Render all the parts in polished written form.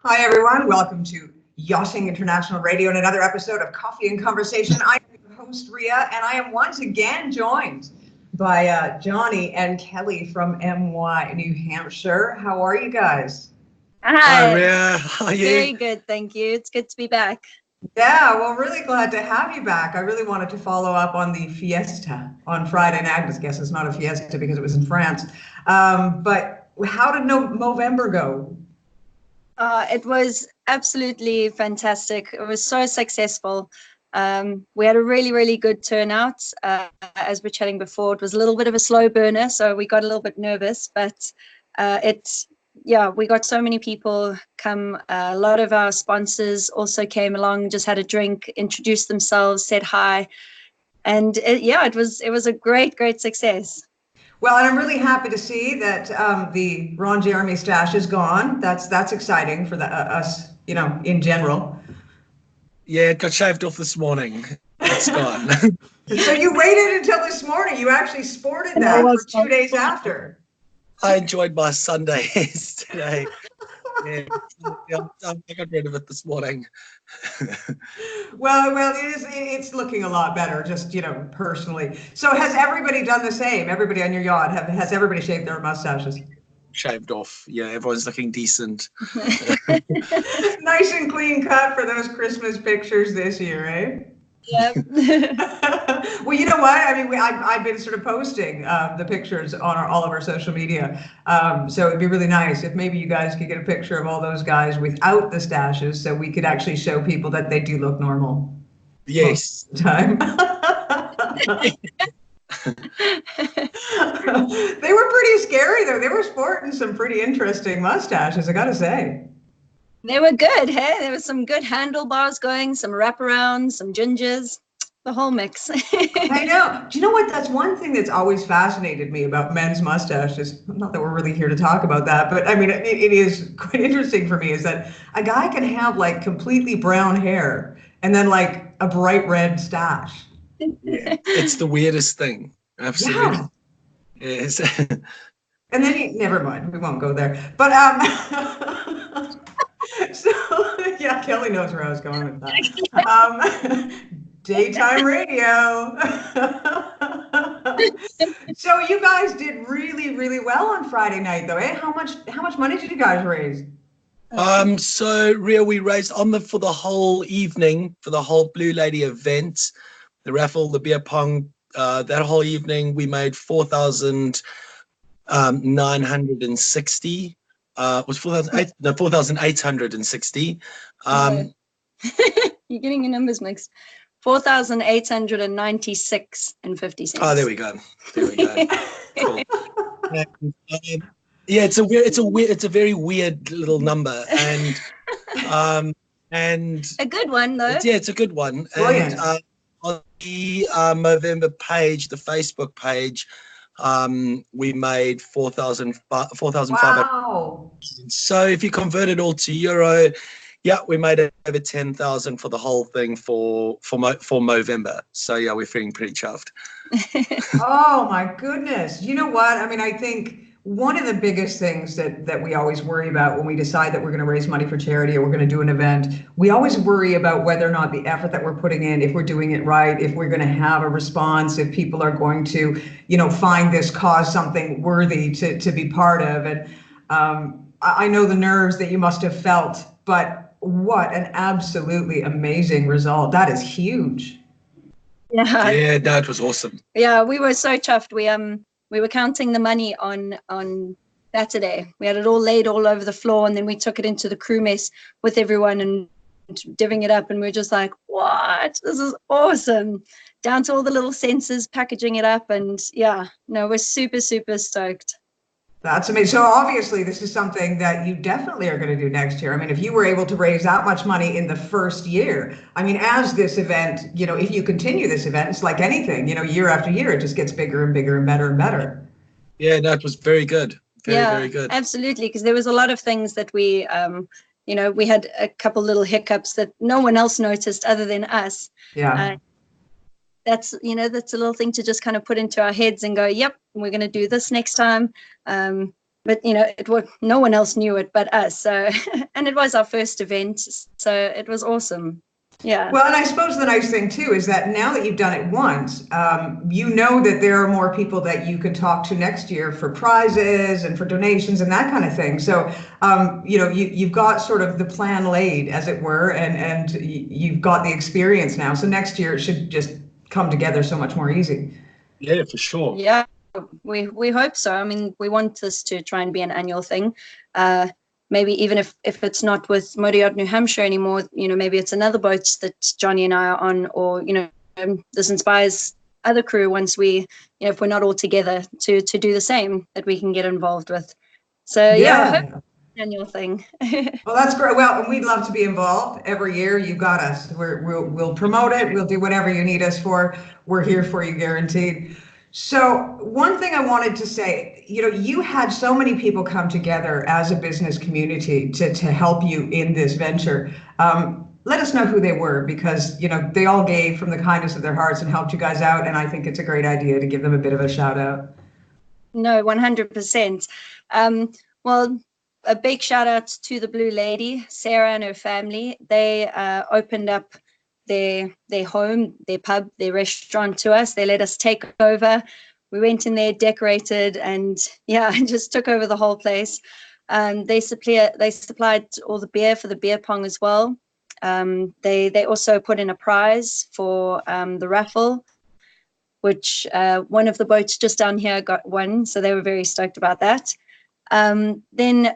Hi, everyone. Welcome to Yachting International Radio and another episode of Coffee and Conversation. I am your host, Ria, and I am once again joined by Johnny and Kelly from MY New Hampshire. How are you guys? Hi, Ria. How are you? very good, thank you. It's good to be back. Yeah, well, really glad to have you back. I really wanted to follow up on the fiesta on Friday night. I guess it's not a fiesta because it was in France. But how did Movember go? It was absolutely fantastic. It was so successful. We had a really, really good turnout. As we're chatting before, it was a little bit of a slow burner, so we got a little bit nervous, but we got so many people come. A lot of our sponsors also came along, just had a drink, introduced themselves, said hi, and it was a great success. Well, and I'm really happy to see that the Ron Jeremy stash is gone. That's exciting for us, in general. Yeah, it got shaved off this morning. It's gone. So you waited until this morning. You actually sported that for 2 days after. I enjoyed my Sundays today. Yeah, I got rid of it this morning. Well, it's looking a lot better, just, personally. So has everybody done the same? Everybody on your yacht, has everybody shaved their mustaches? Shaved off. Yeah, everyone's looking decent. Nice and clean cut for those Christmas pictures this year, eh? Yep. Well, you know what? I mean, I've been sort of posting the pictures on all of our social media. So it'd be really nice if maybe you guys could get a picture of all those guys without the stashes, so we could actually show people that they do look normal. Yes. Most of the time. They were pretty scary, though. They were sporting some pretty interesting mustaches, I gotta say. They were good, hey? There was some good handlebars going, some wraparounds, some gingers, the whole mix. I know. Do you know what? That's one thing that's always fascinated me about men's mustaches. Not that we're really here to talk about that, but I mean, it is quite interesting for me is that a guy can have like completely brown hair and then like a bright red stash. Yeah, it's the weirdest thing. Absolutely. Yeah. Yes. And then never mind, we won't go there. But so yeah, Kelly knows where I was going with that. Daytime radio. So you guys did really, really well on Friday night, though, eh? How much money did you guys raise? So Ria, we raised for the whole evening, for the whole Blue Lady event, the raffle, the beer pong, that whole evening we made 4,960. Was 4,860. You're getting your numbers mixed. 4,896 and 50 cents. Oh, there we go. Cool. Yeah, it's a very weird little number, and a good one though. It's a good one. And on the Movember page, the Facebook page, we made 4,500. Wow. So if you convert it all to euro, yeah, we made it over 10,000 for the whole thing for Movember. So yeah, we're feeling pretty chuffed. Oh my goodness. You know what? I mean, I think one of the biggest things that we always worry about when we decide that we're going to raise money for charity or we're going to do an event, we always worry about whether or not the effort that we're putting in, if we're doing it right, if we're going to have a response, if people are going to, find this cause something worthy to be part of. And I know the nerves that you must have felt, but what an absolutely amazing result. That is huge. Yeah, that was awesome. Yeah, we were so chuffed. We were counting the money on Saturday. We had it all laid all over the floor, and then we took it into the crew mess with everyone and divvying it up, and we're just like, what? This is awesome. Down to all the little sensors, packaging it up, and we're super, super stoked. That's amazing. So obviously this is something that you definitely are going to do next year. I mean, if you were able to raise that much money in the first year, I mean, as this event, if you continue this event, it's like anything, year after year, it just gets bigger and bigger and better and better. Yeah, that was very good. Very good. Absolutely. Because there was a lot of things that we had a couple little hiccups that no one else noticed other than us. Yeah. That's a little thing to just kind of put into our heads and go, yep, we're going to do this next time. but no one else knew it but us. So, and it was our first event, so it was awesome. Yeah. Well, and I suppose the nice thing too is that now that you've done it once, you know that there are more people that you can talk to next year for prizes and for donations and that kind of thing. So, you've got sort of the plan laid, as it were, and you've got the experience now. So next year it should just come together so much more easy. Yeah, for sure. Yeah, we hope so. I mean, we want this to try and be an annual thing. Maybe even if it's not with MY New Hampshire anymore, maybe it's another boat that Johnny and I are on, or, this inspires other crew once we, if we're not all together to do the same, that we can get involved with. So yeah, I hope it's an annual thing. Well, that's great. Well, and we'd love to be involved every year. You got us. We'll promote it. We'll do whatever you need us for. We're here for you, guaranteed. So one thing I wanted to say, you had so many people come together as a business community to help you in this venture. Let us know who they were, because, they all gave from the kindness of their hearts and helped you guys out. And I think it's a great idea to give them a bit of a shout out. No, 100%. Well, a big shout out to the Blue Lady, Sarah and her family. They opened up their home, their pub, their restaurant to us. They let us take over. We went in there, decorated, and just took over the whole place. They supplied all the beer for the beer pong as well. They also put in a prize for the raffle, which one of the boats just down here got won, so they were very stoked about that. Then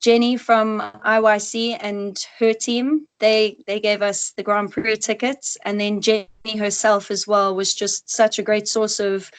Jenny from IYC and her team, they gave us the Grand Prix tickets, and then Jenny herself as well was just such a great source of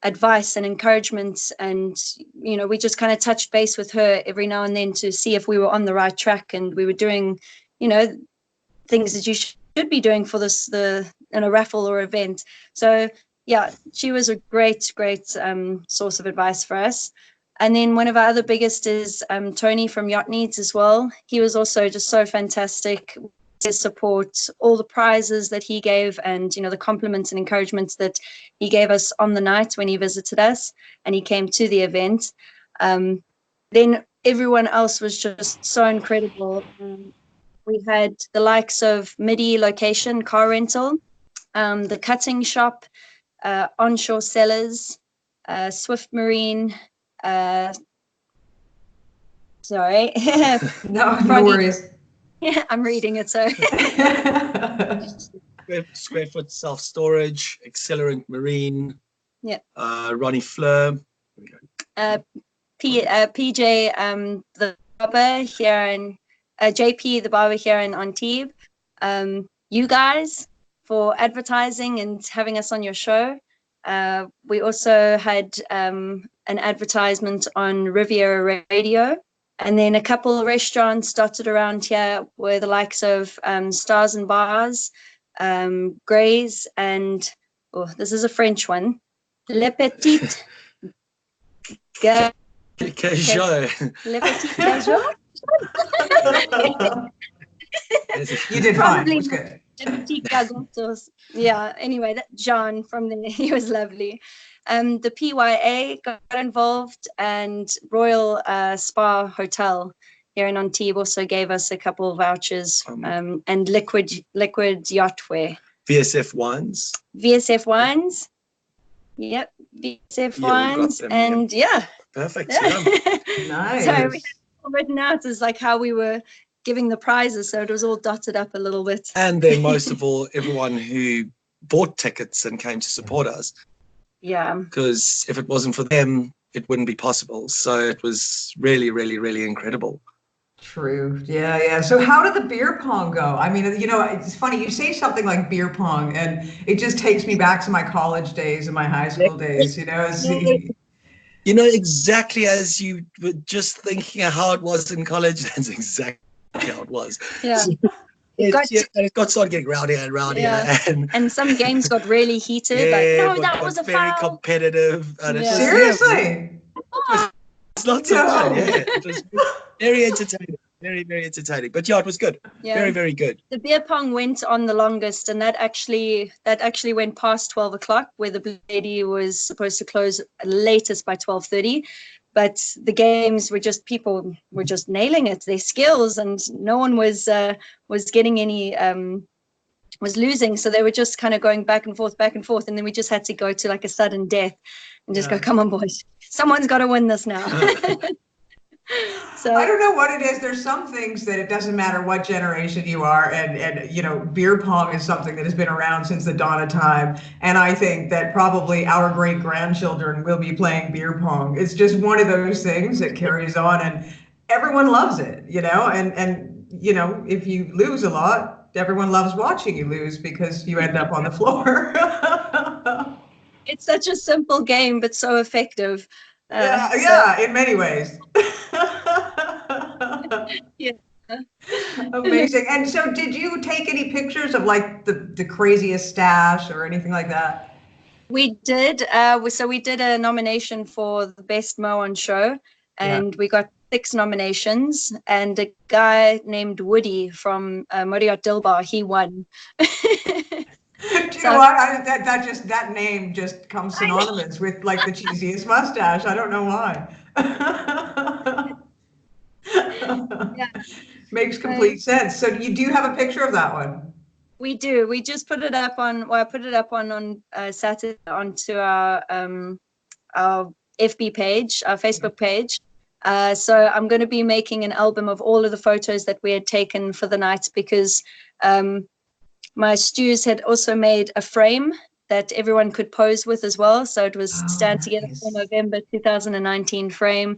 advice and encouragement, and we just kind of touched base with her every now and then to see if we were on the right track and we were doing things that you should be doing for this in a raffle or event. So yeah, she was a great source of advice for us. And then one of our other biggest is Tony from Yachting as well. He was also just so fantastic. His support, all the prizes that he gave, and the compliments and encouragements that he gave us on the night when he visited us and he came to the event. Then everyone else was just so incredible. We had the likes of MIDI Location Car Rental, the Cutting Shop, Onshore Sellers, Swift Marine. Sorry. No worries. Yeah, I'm reading it, so. Square Foot Self Storage, Accelerant Marine. Yeah. Ronnie Fleur. PJ, the barber here in JP, the barber here in Antibes. You guys for advertising and having us on your show. We also had an advertisement on Riviera Radio, and then a couple of restaurants dotted around here were the likes of Stars and Bars, Gray's, and this is a French one, Le Petit Le Petit Gajot. You did fine. It was good. Yeah, anyway, that John from there, he was lovely. The PYA got involved, and Royal Spa Hotel here in Antibes also gave us a couple of vouchers, and liquid yachtwear. VSF Wines. Yep, VSF Wines, and yeah. Perfect. Yeah. Nice. So we had it all written out as like how we were giving the prizes, so it was all dotted up a little bit. And then most of all, everyone who bought tickets and came to support us. Yeah. Because if it wasn't for them, it wouldn't be possible. So it was really, really, really incredible. True. Yeah. So how did the beer pong go? I mean, it's funny, you say something like beer pong and it just takes me back to my college days and my high school days, Exactly as you were just thinking how it was in college, that's exactly how it was. Yeah. So it got started getting rowdier and rowdier. Yeah. And some games got really heated. That was a very foul. Competitive. And Seriously? It's not so bad. Yeah. It was very entertaining. Very, very entertaining. But yeah, it was good. Yeah. Very, very good. The beer pong went on the longest, and that actually went past 12 o'clock, where the lady was supposed to close latest by 12:30. but the games were just, people were just nailing it, their skills, and no one was getting any was losing. So they were just kind of going back and forth, and then we just had to go to like a sudden death and just go, come on, boys, someone's got to win this now. So I don't know what it is. There's some things that it doesn't matter what generation you are, and you know, beer pong is something that has been around since the dawn of time, and I think that probably our great grandchildren will be playing beer pong. It's just one of those things that carries on, and everyone loves it, you know, and you know, if you lose a lot, everyone loves watching you lose because you end up on the floor. it's such a simple game, but so effective. Yeah, in many ways. Yeah. Amazing. And so did you take any pictures of like the craziest stash or anything like that? We did. So we did a nomination for the best Mo on show, and we got 6 nominations, and a guy named Woody from Moriat Dilbar, he won. Do you know what? That name just comes synonymous with like the cheesiest mustache. I don't know why. Yeah. Makes complete sense. So you do have a picture of that one? We do. We just put it up on. Well, I put it up on Saturday onto our FB page, our Facebook page. So I'm going to be making an album of all of the photos that we had taken for the night, because my stews had also made a frame that everyone could pose with as well. So it was Stand Together for Movember 2019 frame.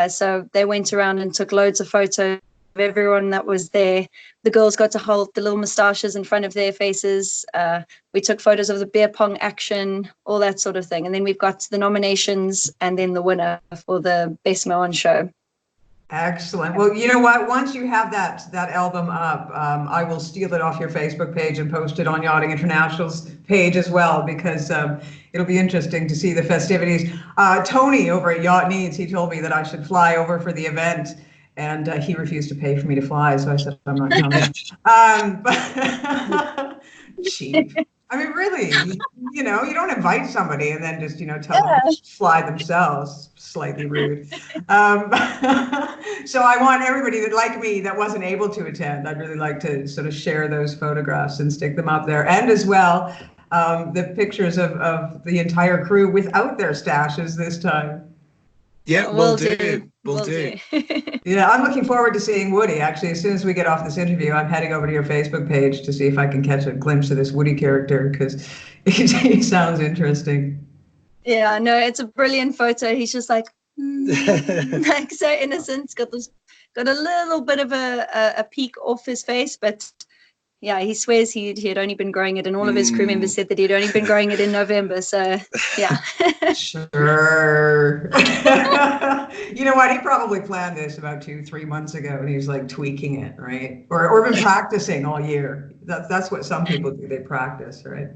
So they went around and took loads of photos of everyone that was there. The girls got to hold the little moustaches in front of their faces. We took photos of the beer pong action, all that sort of thing. And then we've got the nominations and then the winner for the Best Mo on Show. Excellent. Well, you know what? Once you have that album up, I will steal it off your Facebook page and post it on Yachting International's page as well, because it'll be interesting to see the festivities. Tony over at Yacht Needs, he told me that I should fly over for the event, and he refused to pay for me to fly, so I said I'm not coming. But cheap. I mean, really, you know, you don't invite somebody and then just, you know, tell them to fly themselves. Slightly rude. So I want everybody that, like me, that wasn't able to attend, I'd really like to sort of share those photographs and stick them up there. And as well, the pictures of the entire crew without their stashes this time. Yeah, we'll do. We'll do. Yeah, I'm looking forward to seeing Woody. Actually, as soon as we get off this interview, I'm heading over to your Facebook page to see if I can catch a glimpse of this Woody character, because he sounds interesting. Yeah, no, it's a brilliant photo. He's just like, like so innocent. Got a little bit of a peak off his face, but yeah, he swears he had only been growing it, and all of his crew members said that he'd only been growing it in November. So yeah. Sure. You know what? He probably planned this about 2-3 months ago, and he's like tweaking it, right? Or been practicing all year. That's what some people do. They practice, right?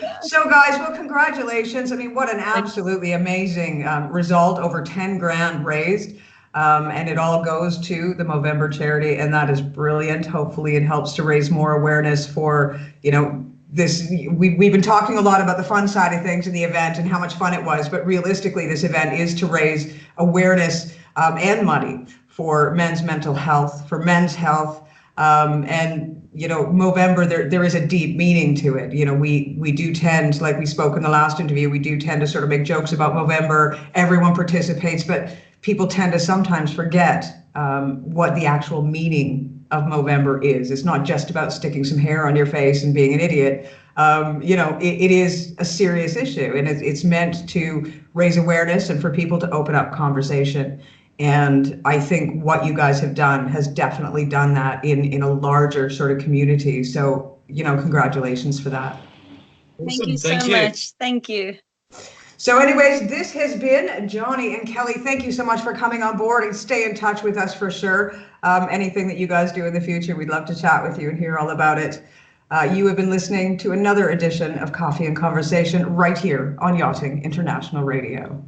Yeah. So guys, well, congratulations. I mean, what an absolutely amazing result. Over 10 grand raised. And it all goes to the Movember charity, and that is brilliant. Hopefully it helps to raise more awareness for, you know, this. We've been talking a lot about the fun side of things in the event and how much fun it was, but realistically this event is to raise awareness and money for men's mental health, for men's health. And you know, Movember, there is a deep meaning to it. You know, we do tend, like we spoke in the last interview, we do tend to sort of make jokes about Movember. Everyone participates, but people tend to sometimes forget what the actual meaning of Movember is. It's not just about sticking some hair on your face and being an idiot. You know, it is a serious issue, and it's meant to raise awareness and for people to open up conversation. And I think what you guys have done has definitely done that in a larger sort of community. So, you know, congratulations for that. Thank you so much. Thank you. So anyways, this has been Johnny and Kelly. Thank you so much for coming on board, and stay in touch with us for sure. Anything that you guys do in the future, we'd love to chat with you and hear all about it. You have been listening to another edition of Coffee and Conversation right here on Yachting International Radio.